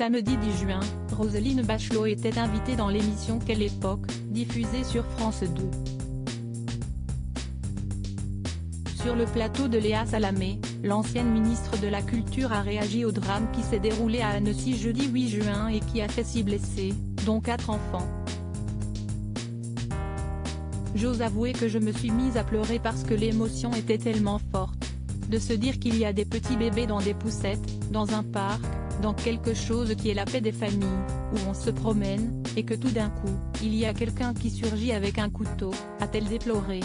Samedi 10 juin, Roselyne Bachelot était invitée dans l'émission Quelle époque, diffusée sur France 2. Sur le plateau de Léa Salamé, l'ancienne ministre de la Culture a réagi au drame qui s'est déroulé à Annecy jeudi 8 juin et qui a fait 6 blessés, dont 4 enfants. J'ose avouer que je me suis mise à pleurer parce que l'émotion était tellement forte. De se dire qu'il y a des petits bébés dans des poussettes, dans un parc, dans quelque chose qui est la paix des familles, où on se promène, et que tout d'un coup, il y a quelqu'un qui surgit avec un couteau, a-t-elle déploré.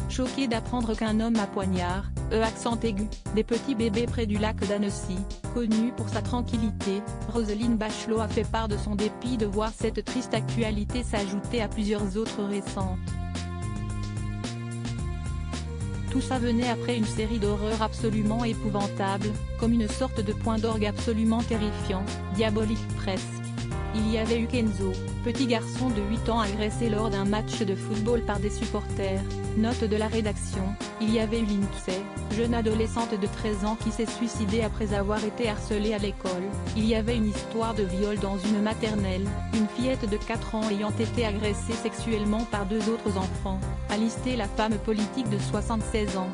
Choquée d'apprendre qu'un homme à poignard, accent aigu, des petits bébés près du lac d'Annecy, connu pour sa tranquillité, Roselyne Bachelot a fait part de son dépit de voir cette triste actualité s'ajouter à plusieurs autres récentes. Tout ça venait après une série d'horreurs absolument épouvantables, comme une sorte de point d'orgue absolument terrifiant, diabolique presque. Il y avait eu Kenzo, petit garçon de 8 ans agressé lors d'un match de football par des supporters, note de la rédaction. Il y avait eu Lindsay, jeune adolescente de 13 ans qui s'est suicidée après avoir été harcelée à l'école. Il y avait une histoire de viol dans une maternelle, une fillette de 4 ans ayant été agressée sexuellement par 2 autres enfants, a listé la femme politique de 76 ans.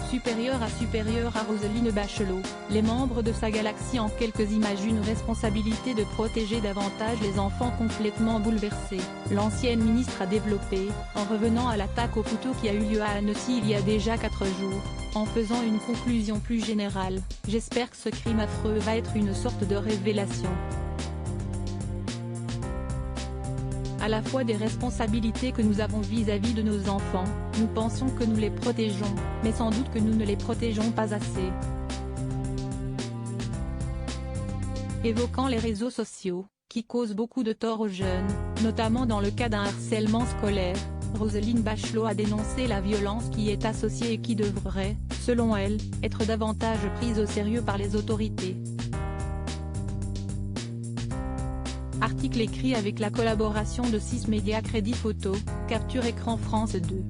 Supérieure à Roselyne Bachelot, les membres de sa galaxie en quelques images une responsabilité de protéger davantage les enfants complètement bouleversés. L'ancienne ministre a développé, en revenant à l'attaque au couteau qui a eu lieu à Annecy il y a déjà 4 jours, en faisant une conclusion plus générale: j'espère que ce crime affreux va être une sorte de révélation. À la fois des responsabilités que nous avons vis-à-vis de nos enfants, nous pensons que nous les protégeons, mais sans doute que nous ne les protégeons pas assez. Évoquant les réseaux sociaux, qui causent beaucoup de tort aux jeunes, notamment dans le cas d'un harcèlement scolaire, Roselyne Bachelot a dénoncé la violence qui est associée et qui devrait, selon elle, être davantage prise au sérieux par les autorités. Article écrit avec la collaboration de 6 médias Crédit Photo, Capture Écran France 2.